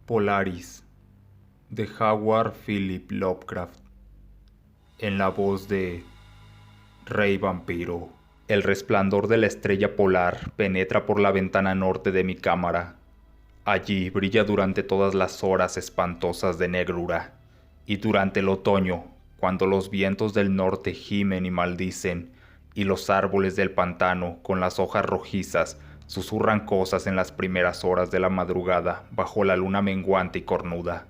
Polaris, de Howard Philip Lovecraft, en la voz de Rey Vampiro. El resplandor de la estrella polar penetra por la ventana norte de mi cámara. Allí brilla durante todas las horas espantosas de negrura, y durante el otoño, cuando los vientos del norte gimen y maldicen, y los árboles del pantano, con las hojas rojizas, susurran cosas en las primeras horas de la madrugada bajo la luna menguante y cornuda.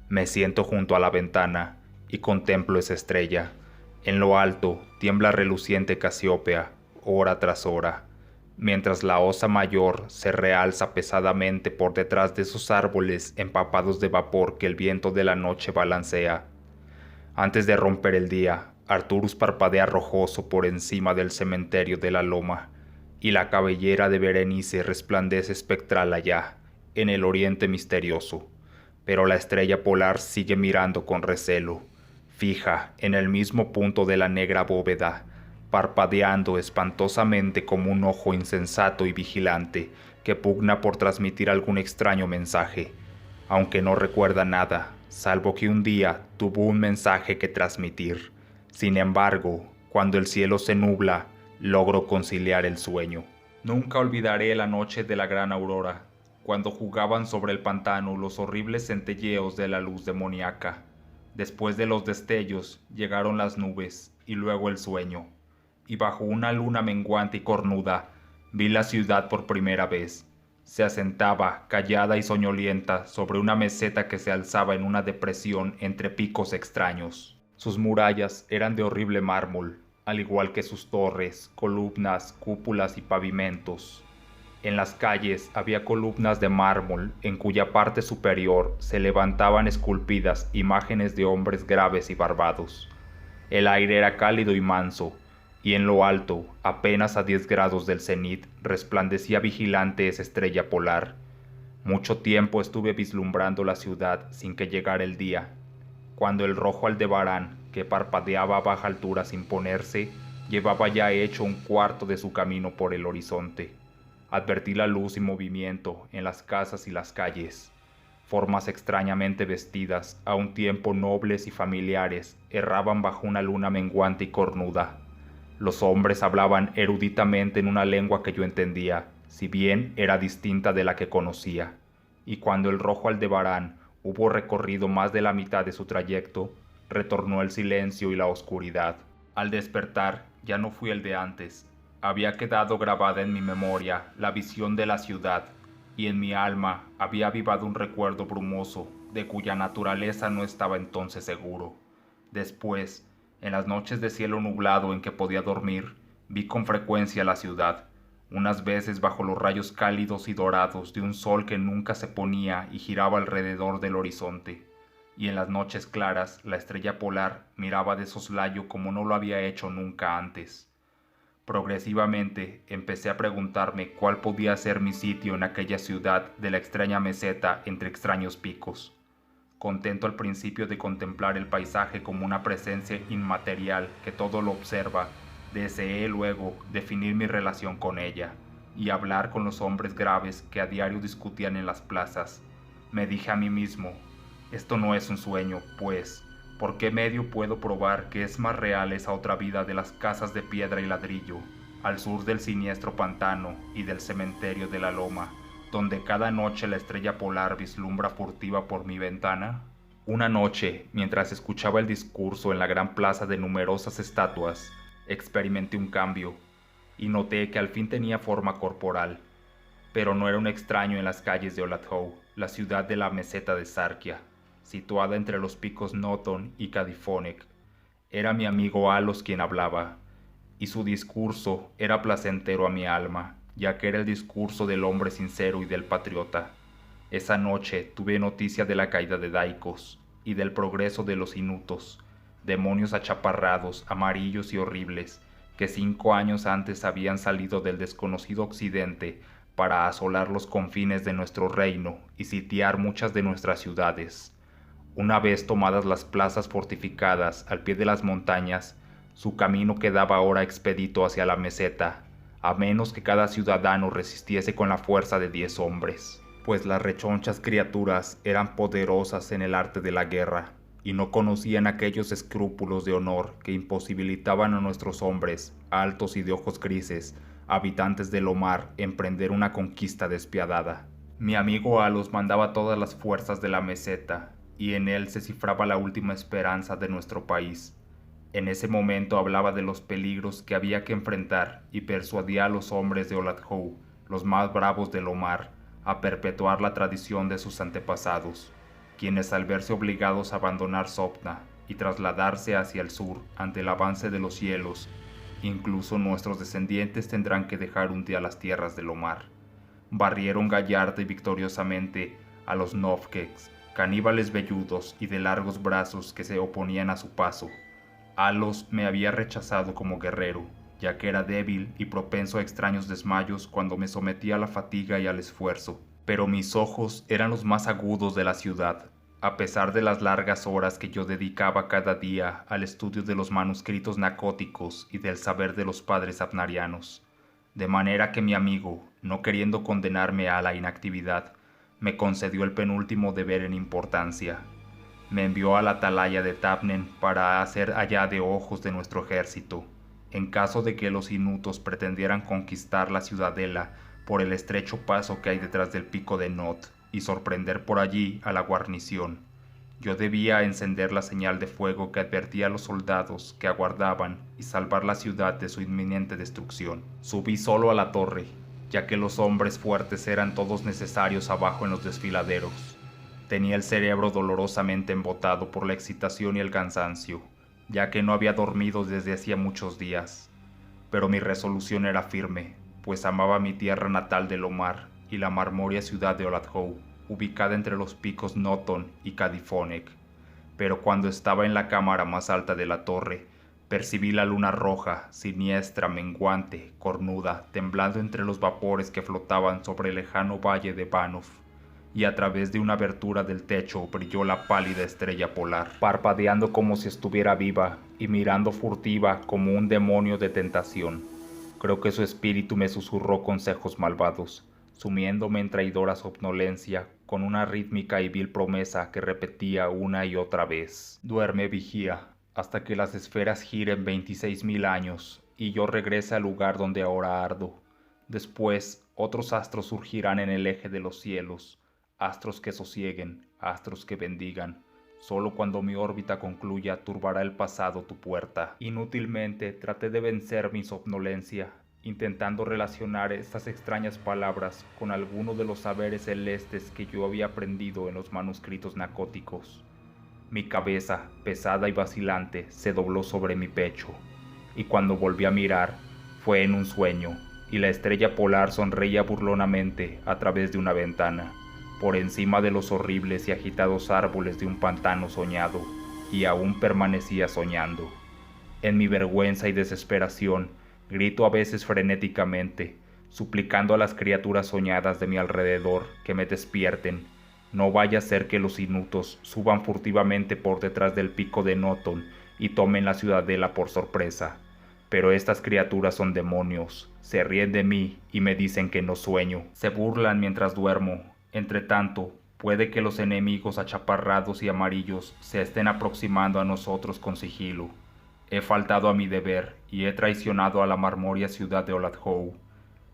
Me siento junto a la ventana y contemplo esa estrella. En lo alto tiembla reluciente Casiopea, hora tras hora, mientras la osa mayor se realza pesadamente por detrás de esos árboles empapados de vapor que el viento de la noche balancea. Antes de romper el día, Arturus parpadea rojoso por encima del cementerio de la loma, y la cabellera de Berenice resplandece espectral allá, en el oriente misterioso. Pero la estrella polar sigue mirando con recelo, fija en el mismo punto de la negra bóveda, parpadeando espantosamente como un ojo insensato y vigilante que pugna por transmitir algún extraño mensaje, aunque no recuerda nada, salvo que un día tuvo un mensaje que transmitir. Sin embargo, cuando el cielo se nubla, logro conciliar el sueño. Nunca olvidaré la noche de la gran aurora, cuando jugaban sobre el pantano los horribles centelleos de la luz demoníaca. Después de los destellos llegaron las nubes y luego el sueño, y bajo una luna menguante y cornuda vi la ciudad por primera vez. Se asentaba, callada y soñolienta, sobre una meseta que se alzaba en una depresión entre picos extraños. Sus murallas eran de horrible mármol, al igual que sus torres, columnas, cúpulas y pavimentos. En las calles había columnas de mármol en cuya parte superior se levantaban esculpidas imágenes de hombres graves y barbados. El aire era cálido y manso, y en lo alto, apenas a 10 grados del cenit, resplandecía vigilante esa estrella polar. Mucho tiempo estuve vislumbrando la ciudad sin que llegara el día, cuando el rojo Aldebarán, que parpadeaba a baja altura sin ponerse, llevaba ya hecho un cuarto de su camino por el horizonte. Advertí la luz y movimiento en las casas y las calles. Formas extrañamente vestidas, a un tiempo nobles y familiares, erraban bajo una luna menguante y cornuda. Los hombres hablaban eruditamente en una lengua que yo entendía, si bien era distinta de la que conocía. Y cuando el rojo Aldebarán hubo recorrido más de la mitad de su trayecto, retornó el silencio y la oscuridad. Al despertar, ya no fui el de antes. Había quedado grabada en mi memoria la visión de la ciudad, y en mi alma había avivado un recuerdo brumoso, de cuya naturaleza no estaba entonces seguro. Después, en las noches de cielo nublado en que podía dormir, vi con frecuencia la ciudad, unas veces bajo los rayos cálidos y dorados de un sol que nunca se ponía y giraba alrededor del horizonte, y en las noches claras la estrella polar miraba de soslayo como no lo había hecho nunca antes. Progresivamente empecé a preguntarme cuál podía ser mi sitio en aquella ciudad de la extraña meseta entre extraños picos. Contento al principio de contemplar el paisaje como una presencia inmaterial que todo lo observa, deseé luego definir mi relación con ella y hablar con los hombres graves que a diario discutían en las plazas. Me dije a mí mismo, esto no es un sueño, pues, ¿por qué medio puedo probar que es más real esa otra vida de las casas de piedra y ladrillo, al sur del siniestro pantano y del cementerio de la loma, donde cada noche la estrella polar vislumbra furtiva por mi ventana? Una noche, mientras escuchaba el discurso en la gran plaza de numerosas estatuas, experimenté un cambio, y noté que al fin tenía forma corporal, pero no era un extraño en las calles de Olathoe, la ciudad de la meseta de Sarkia, situada entre los picos Noton y Cadifonec. Era mi amigo Alos quien hablaba, y su discurso era placentero a mi alma, ya que era el discurso del hombre sincero y del patriota. Esa noche tuve noticia de la caída de Daikos y del progreso de los Inutos, demonios achaparrados, amarillos y horribles, que 5 años antes habían salido del desconocido occidente para asolar los confines de nuestro reino y sitiar muchas de nuestras ciudades. Una vez tomadas las plazas fortificadas al pie de las montañas, su camino quedaba ahora expedito hacia la meseta, a menos que cada ciudadano resistiese con la fuerza de 10 hombres. pues las rechonchas criaturas eran poderosas en el arte de la guerra, y no conocían aquellos escrúpulos de honor que imposibilitaban a nuestros hombres, altos y de ojos grises, habitantes del Omar, emprender una conquista despiadada. Mi amigo Alos mandaba todas las fuerzas de la meseta, y en él se cifraba la última esperanza de nuestro país. En ese momento hablaba de los peligros que había que enfrentar y persuadía a los hombres de Oladhoe, los más bravos del Omar, a perpetuar la tradición de sus antepasados, quienes al verse obligados a abandonar Sopna y trasladarse hacia el sur ante el avance de los cielos, incluso nuestros descendientes tendrán que dejar un día las tierras del Omar. Barrieron gallarda y victoriosamente a los Novkeks, caníbales velludos y de largos brazos que se oponían a su paso. Alos me había rechazado como guerrero, ya que era débil y propenso a extraños desmayos cuando me sometía a la fatiga y al esfuerzo. Pero mis ojos eran los más agudos de la ciudad, a pesar de las largas horas que yo dedicaba cada día al estudio de los manuscritos nacóticos y del saber de los padres apnarianos. De manera que mi amigo, no queriendo condenarme a la inactividad, me concedió el penúltimo deber en importancia. Me envió a la atalaya de Tabnen para hacer allá de ojos de nuestro ejército, en caso de que los inutos pretendieran conquistar la ciudadela por el estrecho paso que hay detrás del pico de Not y sorprender por allí a la guarnición. Yo debía encender la señal de fuego que advertía a los soldados que aguardaban y salvar la ciudad de su inminente destrucción. Subí solo a la torre, ya que los hombres fuertes eran todos necesarios abajo en los desfiladeros. Tenía el cerebro dolorosamente embotado por la excitación y el cansancio, ya que no había dormido desde hacía muchos días. Pero mi resolución era firme, pues amaba mi tierra natal del Omar y la marmórea ciudad de Oladhoe, ubicada entre los picos Noton y Cadifonek. Pero cuando estaba en la cámara más alta de la torre, percibí la luna roja, siniestra, menguante, cornuda, temblando entre los vapores que flotaban sobre el lejano valle de Banuf, y a través de una abertura del techo brilló la pálida estrella polar, parpadeando como si estuviera viva y mirando furtiva como un demonio de tentación. Creo que su espíritu me susurró consejos malvados, sumiéndome en traidora somnolencia con una rítmica y vil promesa que repetía una y otra vez. Duerme, vigía, hasta que las esferas giren 26.000 años y yo regrese al lugar donde ahora ardo. Después, otros astros surgirán en el eje de los cielos, astros que sosieguen, astros que bendigan. Solo cuando mi órbita concluya turbará el pasado tu puerta. Inútilmente traté de vencer mi somnolencia, intentando relacionar estas extrañas palabras con alguno de los saberes celestes que yo había aprendido en los manuscritos nacóticos. Mi cabeza, pesada y vacilante, se dobló sobre mi pecho, y cuando volví a mirar, fue en un sueño, y la estrella polar sonreía burlonamente a través de una ventana, por encima de los horribles y agitados árboles de un pantano soñado, y aún permanecía soñando. En mi vergüenza y desesperación, grito a veces frenéticamente, suplicando a las criaturas soñadas de mi alrededor que me despierten. No vaya a ser que los inutos suban furtivamente por detrás del pico de Noton y tomen la ciudadela por sorpresa. Pero estas criaturas son demonios, se ríen de mí y me dicen que no sueño, se burlan mientras duermo. Entretanto, puede que los enemigos achaparrados y amarillos se estén aproximando a nosotros con sigilo. He faltado a mi deber y he traicionado a la marmórea ciudad de Oladhoe.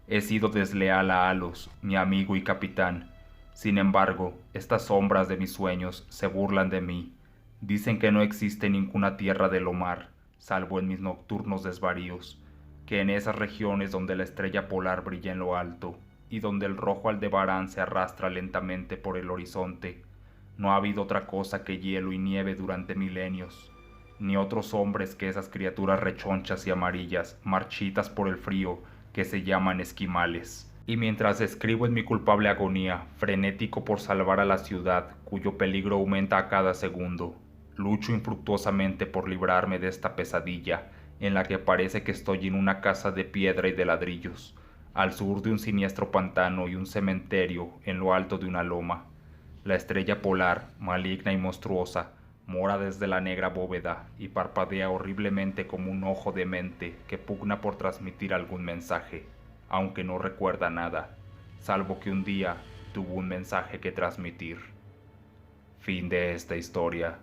He sido desleal a Alos, mi amigo y capitán. Sin embargo, estas sombras de mis sueños se burlan de mí. Dicen que no existe ninguna tierra del Omar, salvo en mis nocturnos desvaríos, que en esas regiones donde la estrella polar brilla en lo alto, y donde el rojo Aldebarán se arrastra lentamente por el horizonte, no ha habido otra cosa que hielo y nieve durante milenios, ni otros hombres que esas criaturas rechonchas y amarillas, marchitas por el frío, que se llaman esquimales. Y mientras escribo en mi culpable agonía, frenético por salvar a la ciudad, cuyo peligro aumenta a cada segundo, lucho infructuosamente por librarme de esta pesadilla, en la que parece que estoy en una casa de piedra y de ladrillos, al sur de un siniestro pantano y un cementerio en lo alto de una loma. La estrella polar, maligna y monstruosa, mora desde la negra bóveda y parpadea horriblemente como un ojo demente que pugna por transmitir algún mensaje, aunque no recuerda nada, salvo que un día, tuvo un mensaje que transmitir. Fin de esta historia.